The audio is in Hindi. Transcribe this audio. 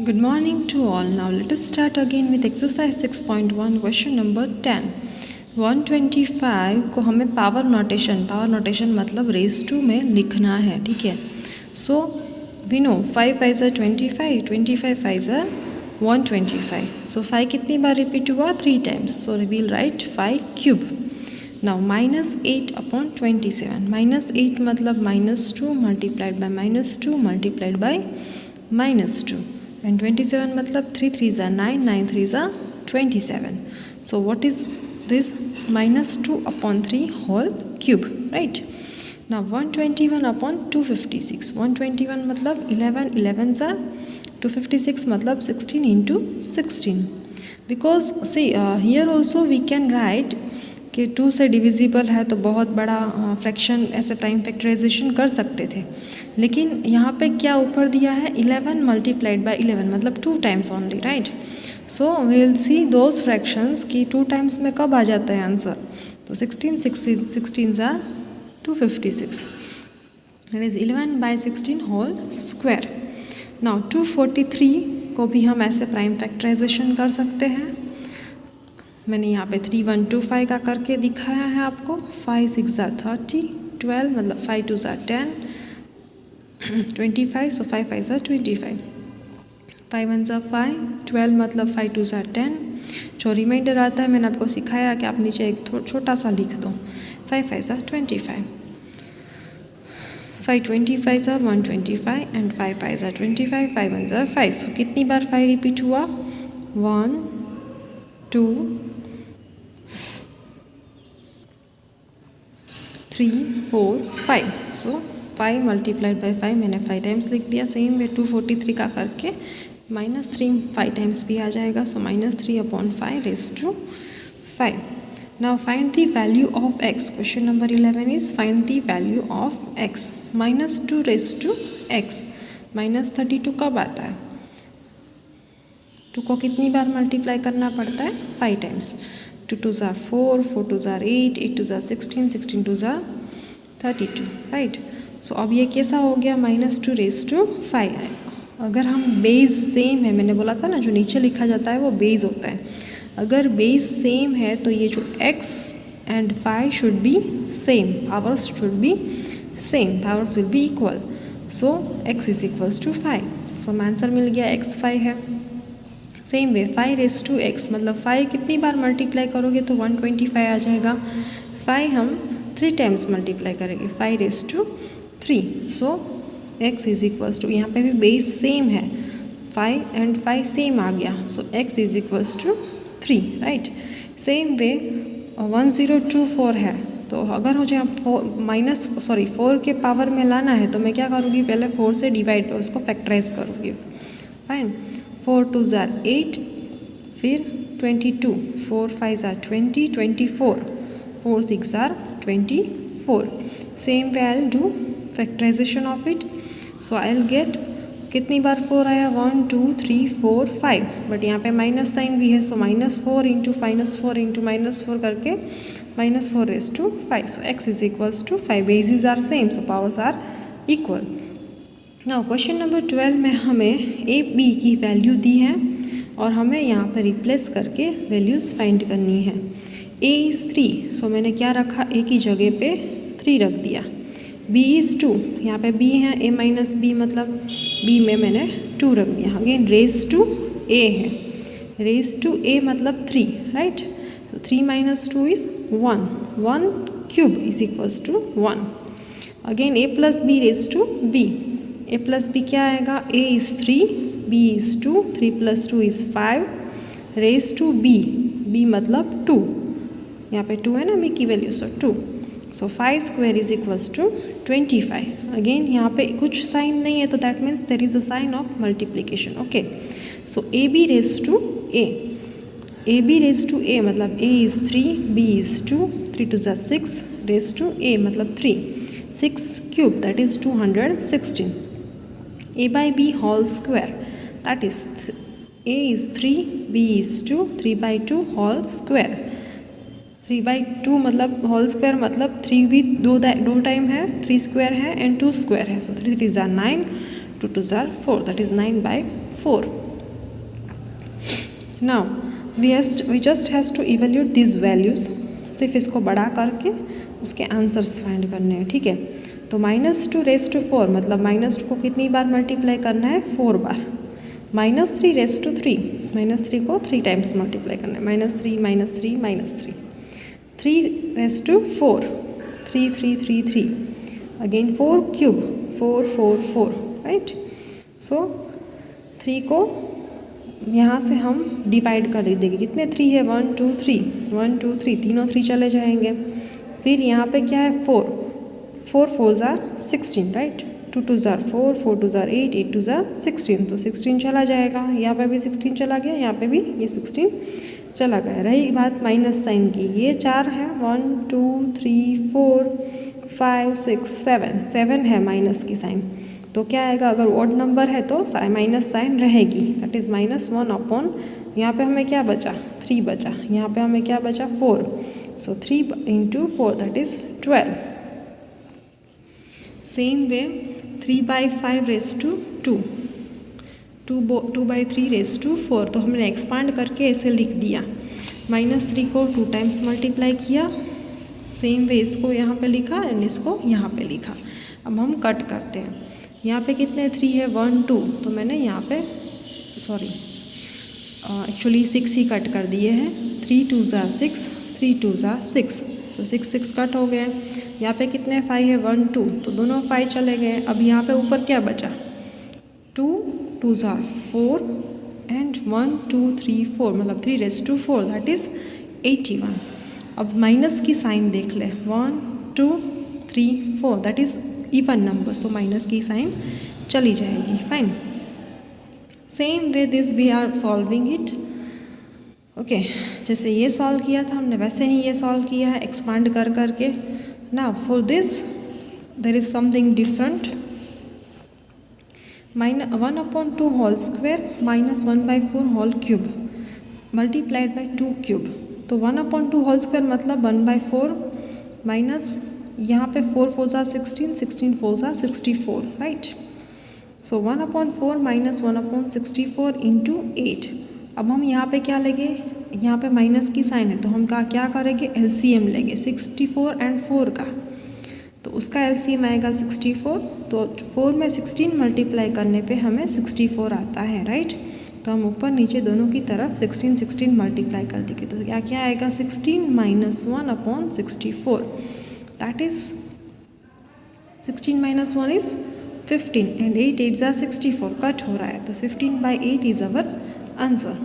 Good morning to all. Now let us start again with exercise 6.1 question number 10. 125 को हमें पावर नोटेशन मतलब रेस टू में लिखना है, ठीक है. So we know 5 5 are 25, 25 5 are 125. So 5 कितनी बार रिपीट हुआ? 3 times. So we will write 5 cube. Now -8 upon 27. -8 मतलब -2 multiplied by -2 multiplied by -2. And 27 मतलब 3 3s are 9, 9 3s are 27. So what is this? -2 upon 3 whole cube, right? Now 121 upon 256. 121 मतलब 11, 11s are 256 मतलब 16 into 16. Because see here also we can write कि 2 से डिविजिबल है तो बहुत बड़ा फ्रैक्शन ऐसे प्राइम फैक्टराइजेशन कर सकते थे, लेकिन यहाँ पे क्या ऊपर दिया है 11 मल्टीप्लाइड बाय 11 मतलब 2 times only, right. So we will see those fractions कि 2 टाइम्स में कब आ जाता है आंसर. तो 16 are 256. That is 11 by 16 whole square. Now 243 को भी हम ऐसे प्राइम फैक्टराइजेशन कर सकते हैं. मैंने यहाँ पे 3 1 2 5 का करके दिखाया है आपको. 5 6 are 30, 12 मतलब 5 2 are 10, 25. सो 5 5 are 25, 5 1 are 5, 12 मतलब 5 2 are 10. जो रिमाइंडर आता है मैंने आपको सिखाया कि आप नीचे एक छोटा सा लिख दो. 5 5 are 25, 5 25 are 125 and 5 5 are 25, 5 1 are 5. सो कितनी बार 5 रिपीट हुआ? 1 2 3 4 5. सो 5 मल्टीप्लाइड बाई 5 मैंने 5 टाइम्स लिख दिया. सेम वे 243 का करके -3 5 टाइम्स भी आ जाएगा. So -3 upon 5 raise to 5. Now find the value of x. Question number 11 is find the value of x. -2 raise to x. -32 कब आता है? 2 को कितनी बार मल्टीप्लाई करना पड़ता है? 5 times. 2 2s are 4, 4 2s are 8, 8 2s are 16, 16 2s are 32, right. सो अब ये कैसा हो गया? -2 रेज टू 5 है. अगर हम बेस सेम है, मैंने बोला था ना जो नीचे लिखा जाता है वो बेस होता है. अगर बेस सेम है तो ये जो x and 5 should be same, powers should be same, powers will be equal. So x is equals to 5. So answer मिल गया x 5 है. Same way 5 raise to x मतलब 5 कितनी बार मल्टीप्लाई करोगे तो 125 आ जाएगा. 5 हम 3 टाइम्स मल्टीप्लाई करेंगे, 5 raise to 3. So x is equals to, यहाँ पे भी बेस सेम है, 5 एंड 5 सेम आ गया. So x is equals to 3, right. Same way 1024 है तो अगर मुझे आप 4 के पावर में लाना है तो मैं क्या करूँगी? पहले 4 से डिवाइड उसको फैक्टराइज करूँगी. फाइन. 4 2s are 8, फिर 22, 4 5s are 20, 24, 4 6 are 24. Same way I do factorization of it. So I will get कितनी बार 4 आया? 1 2 3 4 5, बट यहाँ पे माइनस साइन भी है. सो -4 इंटू -4 इंटू -4 करके -4 raise to 5. So x is equals to 5. Basis are same, so powers are equal. Now question number 12 में हमें a b की वैल्यू दी है और हमें यहाँ पर रिप्लेस करके वैल्यूज़ फाइंड करनी है. a इज़ 3, सो मैंने क्या रखा? a की जगह पे 3 रख दिया. b इज़ 2, यहाँ पे b है, a माइनस b मतलब b में मैंने 2 रख दिया. अगेन रेज टू a है, रेज टू a मतलब 3, right. so 3 minus 2 is 1, 1 cube is equals to 1. Again a plus b raise to b. a plus B क्या आएगा? a is 3, b is 2, 3 plus 2 is 5, raise to b, b मतलब 2, यहाँ पे 2 है ना b की वैल्यू, so 2. So 5 square is equals to 25. Again यहाँ पे कुछ साइन नहीं है तो that means there is a sign of multiplication. Okay. So A B raise to a, A B raise to a मतलब a is 3, b is 2, 3 2s are 6, raise to a मतलब 3, 6 cube that is 216. a by b whole square, that is a is 3, b is 2, 3 by 2 whole square. 3 by 2 मतलब होल स्क्वायर मतलब 3 भी दो टाइम है, 3 स्क्वायर है एंड 2 स्क्वायर है. सो 3 3s are 9, 2 2s are 4, that is 9 by 4. Now we just has to evaluate this values, सिर्फ इसको बड़ा करके उसके आंसर्स फाइंड करने हैं, ठीक है। तो -2 raised to 4 मतलब -2 को कितनी बार मल्टीप्लाई करना है, 4 बार। -3 raised to 3, -3 को 3 टाइम्स मल्टीप्लाई करना है, -3 -3 -3। 3 raised to 4, 3 3 3 3, again 4 cube, 4 4 4, right. सो 3 को यहाँ से हम डिवाइड कर देंगे, कितने 3 है, 1 2 3, 1 2 3, तीनों 3 चले जाएंगे। फिर यहाँ पे क्या है, 4 4 are 16, right. 2 2 are 4, 4 2 are 8, 8 2 are 16, तो 16 चला जाएगा, यहाँ पे भी 16 चला गया, यहाँ पे भी ये 16 चला गया। रही बात माइनस साइन की, ये 4 है, 1 2 3 4 5 6 7, 7 है माइनस की साइन, तो क्या आएगा, अगर ऑड नंबर है तो माइनस साइन रहेगी, दैट इज़ -1 अपॉन, यहाँ पे हमें क्या बचा, 3 बचा, यहाँ पे हमें क्या बचा, 4, सो 3 × 4 that is 12। Same way 3/5 raised to 2, 2/3 raised to 4, तो हमने एक्सपांड करके ऐसे लिख दिया, -3 को 2 टाइम्स मल्टीप्लाई किया, सेम वे इसको यहाँ पे लिखा एंड इसको यहाँ पे लिखा। अब हम कट करते हैं, यहाँ पे कितने 3 है, 1 2, तो मैंने यहाँ पे एक्चुअली 6 ही कट कर दिए हैं, 3 2s are 6, 3 2s are 6, so 6 6 cut हो गए। यहाँ पे कितने 5 है, 1 2, तो दोनों 5 चले गए। अब यहाँ पे ऊपर क्या बचा, 2 2s are 4 एंड 1 2 3 4, मतलब 3 raised to 4 दैट इज़ 81। अब माइनस की साइन देख ले, 1 2 3 4 that is even number, so minus की साइन चली जाएगी, fine. Same way this we are solving it, okay. जैसे ये सॉल्व किया था हमने वैसे ही ये सॉल्व किया है एक्सपांड कर करके। Now for this there is something different, -1/2 whole square -1/4 whole cube multiplied by 2 cube, तो 1/2 होल स्क्वायर मतलब 1/4 माइनस यहाँ पे 4 4s are 16, 16 4s are 64, right. So 1/4 minus 1/64 into 8। अब हम यहाँ पे क्या लेंगे, यहाँ पे माइनस की साइन है तो हम क्या करेंगे, LCM लेंगे 64 एंड 4 का, तो उसका LCM आएगा 64, तो 4 में 16 मल्टीप्लाई करने पे हमें 64 आता है, राइट। तो हम ऊपर नीचे दोनों की तरफ 16 16 मल्टीप्लाई कर देंगे, तो क्या क्या आएगा, 16 - 1/64, that is 16 - 1 is 15 and 8 8s are 64, cut हो रहा है, तो 15/8 इज़ अवर आंसर।